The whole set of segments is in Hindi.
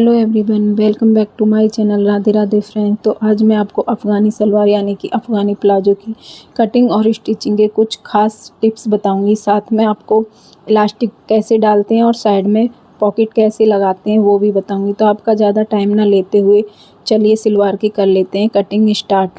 Hello everyone, welcome back to my channel Radhe Radhe friend. तो आज मैं आपको अफ़गानी सलवार यानी कि अफ़गानी प्लाजो की कटिंग और स्टिचिंग के कुछ खास टिप्स बताऊंगी। साथ में आपको इलास्टिक कैसे डालते हैं और साइड में पॉकेट कैसे लगाते हैं वो भी बताऊंगी। तो आपका ज़्यादा टाइम ना लेते हुए चलिए सलवार की कर लेते हैं कटिंग स्टार्ट।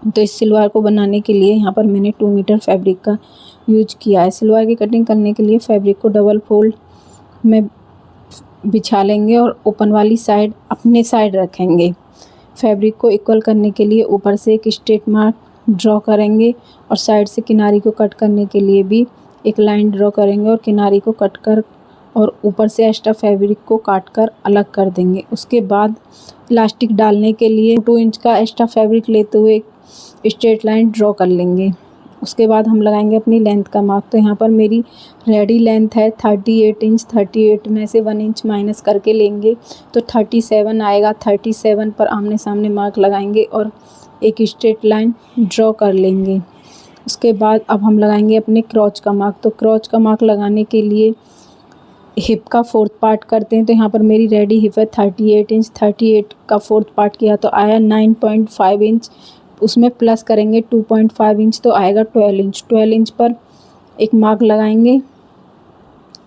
तो इस सलवार को बनाने के लिए यहाँ पर मैंने 2 मीटर फैब्रिक का यूज किया है। सलवार की कटिंग करने के लिए फैब्रिक को डबल फोल्ड में बिछा लेंगे और ओपन वाली साइड अपने साइड रखेंगे। फैब्रिक को इक्वल करने के लिए ऊपर से एक स्ट्रेट मार्क ड्रॉ करेंगे और साइड से किनारी को कट करने के लिए भी एक लाइन ड्रॉ करेंगे और किनारी को कट कर और ऊपर से एक्स्ट्रा फैब्रिक को काट कर अलग कर देंगे। उसके बाद इलास्टिक डालने के लिए 2 इंच का एक्स्ट्रा फैब्रिक लेते हुए एक स्ट्रेट लाइन ड्रॉ कर लेंगे। उसके बाद हम लगाएंगे अपनी लेंथ का मार्क। तो यहाँ पर मेरी रेडी लेंथ है 38 इंच। 38 में से 1 इंच माइनस करके लेंगे तो 37 आएगा। 37 पर आमने सामने मार्क लगाएंगे और एक स्ट्रेट लाइन ड्रॉ कर लेंगे। उसके बाद अब हम लगाएंगे अपने क्रॉच का मार्क। तो क्रॉच का मार्क लगाने के लिए हिप का 4th पार्ट करते हैं। तो यहाँ पर मेरी रेडी हिप है 38 इंच। 38 का 4th पार्ट किया तो आया 9.5 इंच। उसमें प्लस करेंगे 2.5 इंच तो आएगा 12 इंच। 12 इंच पर एक मार्क लगाएंगे,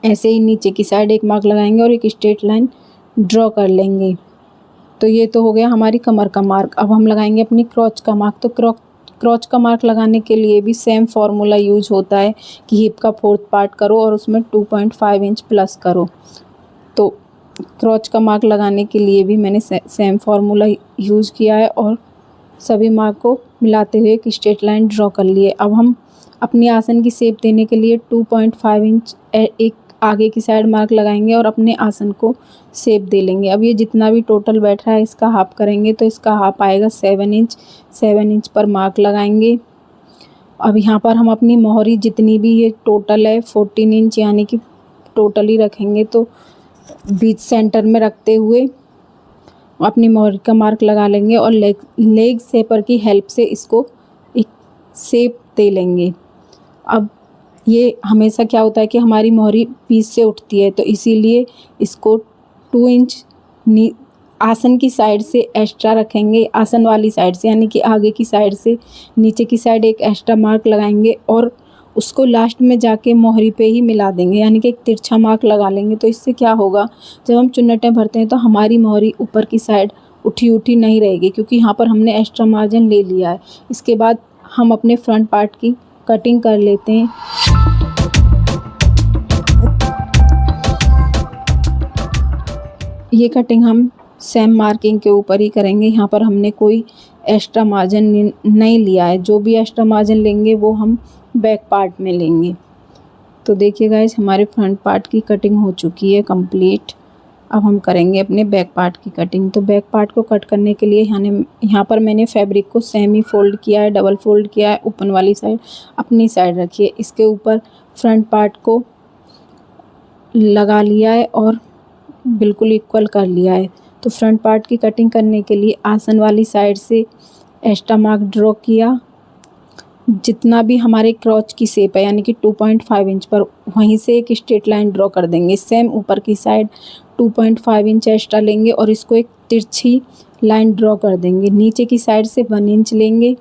ऐसे ही नीचे की साइड एक मार्क लगाएंगे और एक स्ट्रेट लाइन ड्रॉ कर लेंगे। तो ये तो हो गया हमारी कमर का मार्क। अब हम लगाएंगे अपनी क्रॉच का मार्क। तो क्रॉच का मार्क लगाने के लिए भी सेम फार्मूला यूज होता है कि हिप का 4th पार्ट करो और उसमें 2.5 इंच प्लस करो। तो क्रॉच का मार्क लगाने के लिए भी मैंने सेम फार्मूला यूज किया है और सभी मार्क को मिलाते हुए एक स्ट्रेट लाइन ड्रॉ कर लिए। अब हम अपनी आसन की शेप देने के लिए 2.5 इंच एक आगे की साइड मार्क लगाएंगे और अपने आसन को शेप दे लेंगे। अब ये जितना भी टोटल बैठ रहा है इसका हाफ करेंगे तो इसका हाफ आएगा 7 इंच। 7 इंच पर मार्क लगाएंगे। अब यहाँ पर हम अपनी मोहरी जितनी भी ये टोटल है 14 इंच यानी कि टोटल ही रखेंगे। तो बीच सेंटर में रखते हुए अपनी मोहर का मार्क लगा लेंगे और लेग शेपर की हेल्प से इसको एक शेप दे लेंगे। अब ये हमेशा क्या होता है कि हमारी मोहरी पीस से उठती है, तो इसीलिए इसको 2 इंच आसन की साइड से एक्स्ट्रा रखेंगे। आसन वाली साइड से यानी कि आगे की साइड से नीचे की साइड एक एक्स्ट्रा मार्क लगाएंगे और उसको लास्ट में जाके मोहरी पे ही मिला देंगे यानी कि एक तिरछा मार्क लगा लेंगे। तो इससे क्या होगा, जब हम चुन्नटें भरते हैं तो हमारी मोहरी ऊपर की साइड उठी नहीं रहेगी क्योंकि यहाँ पर हमने एक्स्ट्रा मार्जिन ले लिया है। इसके बाद हम अपने फ्रंट पार्ट की कटिंग कर लेते हैं। ये कटिंग हम सेम मार्किंग के ऊपर ही करेंगे। यहाँ पर हमने कोई एक्स्ट्रा मार्जिन नहीं लिया है। जो भी एक्स्ट्रा मार्जिन लेंगे वो हम बैक पार्ट में लेंगे। तो देखिए गाइस, हमारे फ्रंट पार्ट की कटिंग हो चुकी है कंप्लीट। अब हम करेंगे अपने बैक पार्ट की कटिंग। तो बैक पार्ट को कट करने के लिए यहाँ पर मैंने फैब्रिक को सेमी फोल्ड किया है, डबल फोल्ड किया है। ओपन वाली साइड अपनी साइड रखिए। इसके ऊपर फ्रंट पार्ट को लगा लिया है और बिल्कुल इक्वल कर लिया है। तो फ्रंट पार्ट की कटिंग करने के लिए आसन वाली साइड से एक्स्ट्रा मार्क ड्रॉ किया। जितना भी हमारे क्रॉच की शेप है यानी कि 2.5 इंच पर वहीं से एक स्ट्रेट लाइन ड्रॉ कर देंगे। सेम ऊपर की साइड 2.5 इंच एक्स्ट्रा लेंगे और इसको एक तिरछी लाइन ड्रॉ कर देंगे। नीचे की साइड से 1 इंच लेंगे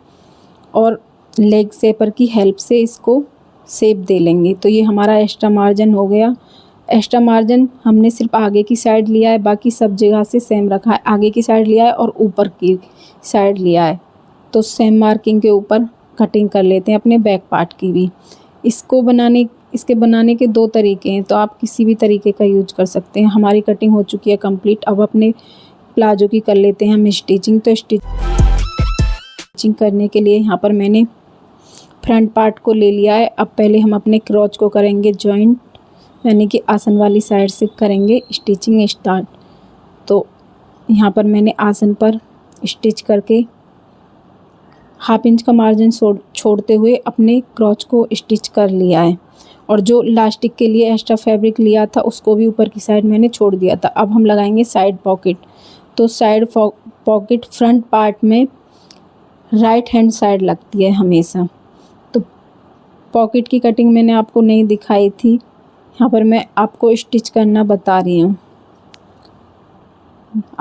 और लेग शेपर की हेल्प से इसको शेप दे लेंगे। तो ये हमारा एक्स्ट्रा मार्जिन हो गया। एक्स्ट्रा मार्जिन हमने सिर्फ आगे की साइड लिया है, बाकी सब जगह से सेम रखा है। आगे की साइड लिया है और ऊपर की साइड लिया है। तो सेम मार्किंग के ऊपर कटिंग कर लेते हैं अपने बैक पार्ट की भी। इसके बनाने के 2 तरीके हैं, तो आप किसी भी तरीके का यूज कर सकते हैं। हमारी कटिंग हो चुकी है कंप्लीट। अब अपने प्लाजो की कर लेते हैं हम स्टिचिंग। तो स्टिचिंग करने के लिए यहाँ पर मैंने फ्रंट पार्ट को ले लिया है। अब पहले हम अपने क्रॉच को करेंगे जॉइंट यानी कि आसन वाली साइड से करेंगे स्टिचिंग स्टार्ट। तो यहाँ पर मैंने आसन पर स्टिच करके 1/2 इंच का मार्जिन छोड़ते हुए अपने क्रॉच को स्टिच कर लिया है और जो इलास्टिक के लिए एक्स्ट्रा फैब्रिक लिया था उसको भी ऊपर की साइड मैंने छोड़ दिया था। अब हम लगाएंगे साइड पॉकेट। तो साइड पॉकेट फ्रंट पार्ट में राइट हैंड साइड लगती है हमेशा। तो पॉकेट की कटिंग मैंने आपको नहीं दिखाई थी, यहाँ पर मैं आपको स्टिच करना बता रही हूँ।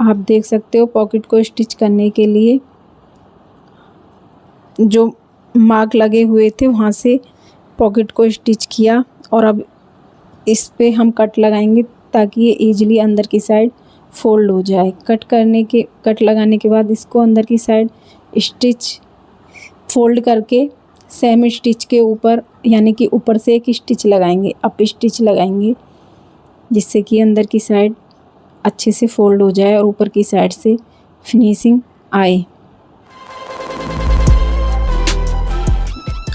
आप देख सकते हो पॉकेट को स्टिच करने के लिए जो मार्क लगे हुए थे वहाँ से पॉकेट को स्टिच किया और अब इस पे हम कट लगाएंगे ताकि ये इजीली अंदर की साइड फोल्ड हो जाए। कट लगाने के बाद इसको अंदर की साइड स्टिच फोल्ड करके सेम स्टिच के ऊपर यानी कि ऊपर से एक स्टिच लगाएंगे, अप स्टिच लगाएंगे, जिससे कि अंदर की साइड अच्छे से फोल्ड हो जाए और ऊपर की साइड से फिनिशिंग आए।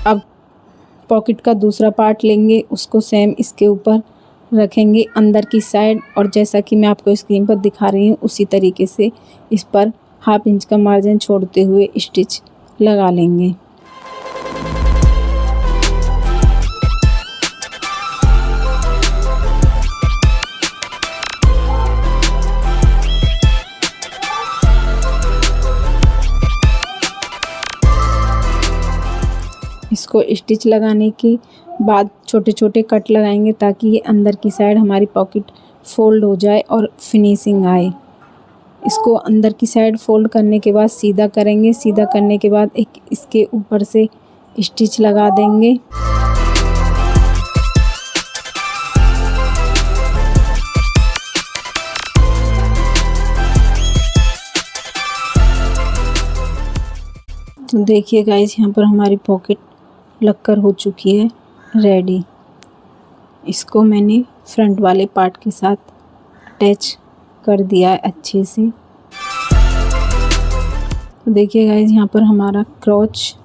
अब पॉकेट का दूसरा पार्ट लेंगे, उसको सेम इसके ऊपर रखेंगे अंदर की साइड और जैसा कि मैं आपको स्क्रीन पर दिखा रही हूँ उसी तरीके से इस पर 1/2 इंच का मार्जिन छोड़ते हुए स्टिच लगा लेंगे। इसको स्टिच लगाने के बाद छोटे छोटे कट लगाएंगे ताकि ये अंदर की साइड हमारी पॉकेट फोल्ड हो जाए और फिनिशिंग आए। इसको अंदर की साइड फोल्ड करने के बाद सीधा करेंगे। सीधा करने के बाद एक इसके ऊपर से स्टिच लगा देंगे। तो देखिए गाइस, यहाँ पर हमारी पॉकेट लगकर हो चुकी है रेडी। इसको मैंने फ्रंट वाले पार्ट के साथ अटैच कर दिया है अच्छे से। तो देखिए गाइस, यहाँ पर हमारा क्रॉच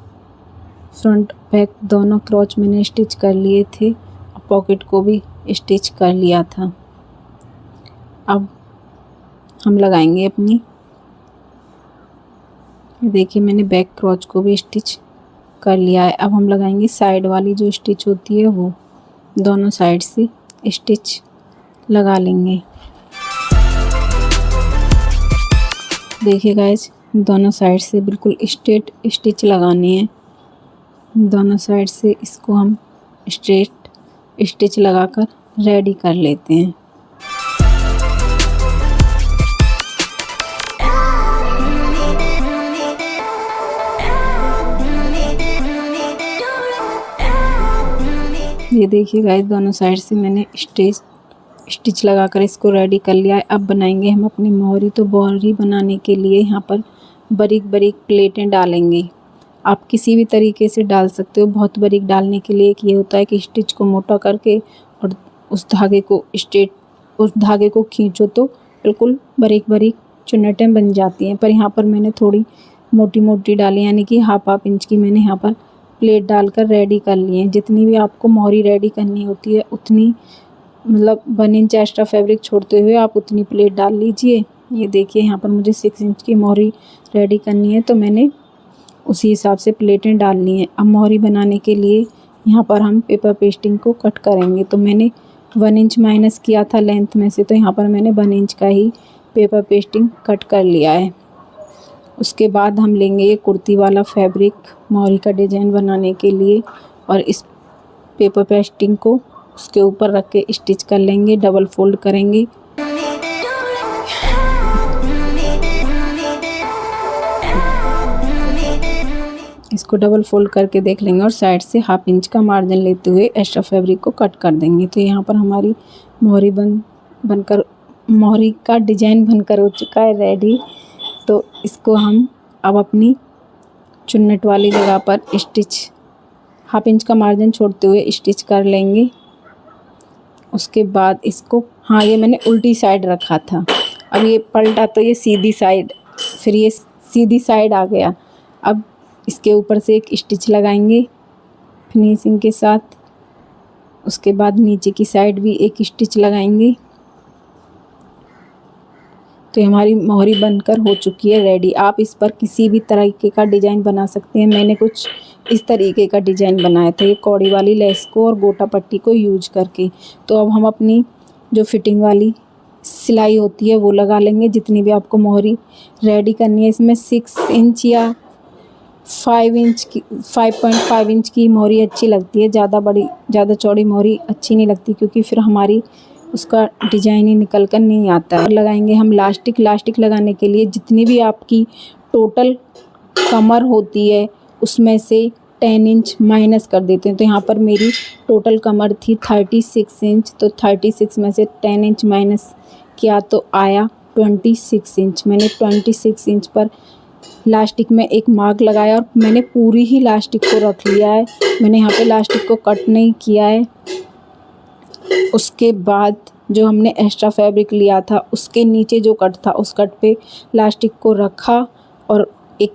फ्रंट बैक दोनों क्रॉच मैंने स्टिच कर लिए थे और पॉकेट को भी स्टिच कर लिया था। अब हम लगाएंगे अपनी, देखिए मैंने बैक क्रॉच को भी स्टिच कर लिया है। अब हम लगाएंगे साइड वाली जो स्टिच होती है वो, दोनों साइड से स्टिच लगा लेंगे। देखिए गाइस, दोनों साइड से बिल्कुल स्ट्रेट स्टिच लगानी है। दोनों साइड से इसको हम स्ट्रेट स्टिच लगाकर रेडी कर लेते हैं। ये देखिए गाइस, दोनों साइड से मैंने स्टिच लगाकर इसको रेडी कर लिया है। अब बनाएंगे हम अपनी मोहरी। तो मोहरी बनाने के लिए यहाँ पर बारीक बारीक प्लेटें डालेंगे। आप किसी भी तरीके से डाल सकते हो। बहुत बारीक डालने के लिए एक ये होता है कि स्टिच को मोटा करके और उस धागे को खींचो तो बिल्कुल बारीक बारीक चुन्नटें बन जाती हैं। पर यहाँ पर मैंने थोड़ी मोटी मोटी डाली, यानी कि 1/2 इंच की मैंने यहाँ पर प्लेट डालकर रेडी कर लिए हैं। जितनी भी आपको मोहरी रेडी करनी होती है उतनी, मतलब 1 इंच एक्स्ट्रा फैब्रिक छोड़ते हुए आप उतनी प्लेट डाल लीजिए। ये देखिए, यहाँ पर मुझे 6 इंच की मोहरी रेडी करनी है तो मैंने उसी हिसाब से प्लेटें डाल ली हैं। अब मोहरी बनाने के लिए यहाँ पर हम पेपर पेस्टिंग को कट करेंगे। तो मैंने 1 इंच माइनस किया था लेंथ में से, तो यहाँ पर मैंने 1 इंच का ही पेपर पेस्टिंग कट कर लिया है। उसके बाद हम लेंगे ये कुर्ती वाला फैब्रिक मोहरी का डिज़ाइन बनाने के लिए और इस पेपर पेस्टिंग को उसके ऊपर रख के स्टिच कर लेंगे, डबल फोल्ड करेंगे। इसको डबल फोल्ड करके देख लेंगे और साइड से 1/2 इंच का मार्जिन लेते हुए एक्स्ट्रा फैब्रिक को कट कर देंगे। तो यहाँ पर हमारी मोहरी का डिज़ाइन बनकर हो चुका है रेडी। तो इसको हम अब अपनी चुन्नट वाली जगह पर स्टिच 1/2 इंच का मार्जिन छोड़ते हुए स्टिच कर लेंगे। उसके बाद इसको, हाँ ये मैंने उल्टी साइड रखा था, अब ये पलटा तो ये सीधी साइड, फिर ये सीधी साइड आ गया। अब इसके ऊपर से एक स्टिच लगाएंगे फिनिशिंग के साथ। उसके बाद नीचे की साइड भी एक स्टिच लगाएंगे। तो हमारी मोहरी बनकर हो चुकी है रेडी। आप इस पर किसी भी तरीके का डिज़ाइन बना सकते हैं। मैंने कुछ इस तरीके का डिज़ाइन बनाया था, ये कौड़ी वाली लेस को और गोटा पट्टी को यूज करके। तो अब हम अपनी जो फिटिंग वाली सिलाई होती है वो लगा लेंगे। जितनी भी आपको मोहरी रेडी करनी है, इसमें 6 इंच या 5.5 इंच की मोहरी अच्छी लगती है। ज़्यादा चौड़ी मोहरी अच्छी नहीं लगती, क्योंकि फिर हमारी उसका डिजाइन ही निकल कर नहीं आता है। और लगाएंगे हम लास्टिक। लास्टिक लगाने के लिए जितनी भी आपकी टोटल कमर होती है उसमें से 10 इंच माइनस कर देते हैं। तो यहाँ पर मेरी टोटल कमर थी 36 इंच, तो 36 में से 10 इंच माइनस किया तो आया 26 इंच। मैंने 26 इंच पर लास्टिक में एक मार्क लगाया और मैंने पूरी ही लास्टिक को रख लिया है। मैंने यहाँ पे लास्टिक को कट नहीं किया है। उसके बाद जो हमने एक्स्ट्रा फैब्रिक लिया था उसके नीचे जो कट था उस कट पे लास्टिक को रखा और एक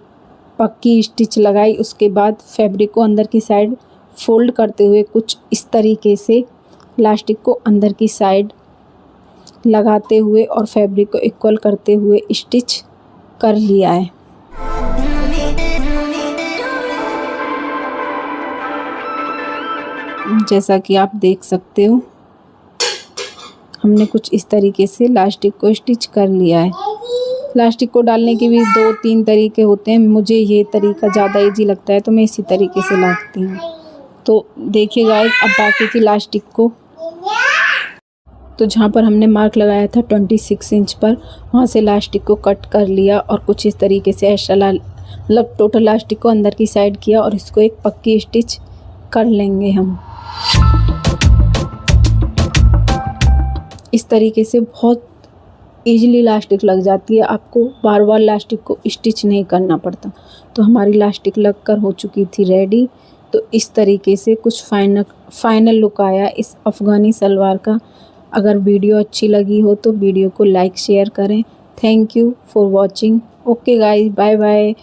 पक्की स्टिच लगाई। उसके बाद फैब्रिक को अंदर की साइड फोल्ड करते हुए कुछ इस तरीके से लास्टिक को अंदर की साइड लगाते हुए और फैब्रिक को इक्वल करते हुए स्टिच कर लिया है। जैसा कि आप देख सकते हो हमने कुछ इस तरीके से लास्टिक को स्टिच कर लिया है। लास्टिक को डालने के भी 2-3 तरीके होते हैं। मुझे ये तरीका ज़्यादा इजी लगता है तो मैं इसी तरीके से लगाती हूँ। तो देखिए गाइस, अब बाकी की लास्टिक को, तो जहाँ पर हमने मार्क लगाया था 26 इंच पर, वहाँ से लास्टिक को कट कर लिया और कुछ इस तरीके से एक्स्ट्रा मतलब टोटल लास्टिक को अंदर की साइड किया और इसको एक पक्की स्टिच कर लेंगे हम। इस तरीके से बहुत इजीली लास्टिक लग जाती है, आपको बार बार लास्टिक को स्टिच नहीं करना पड़ता। तो हमारी लास्टिक लगकर हो चुकी थी रेडी। तो इस तरीके से कुछ फाइनल लुक आया इस अफ़गानी सलवार का। अगर वीडियो अच्छी लगी हो तो वीडियो को लाइक शेयर करें। Thank you for watching. Okay guys, bye bye.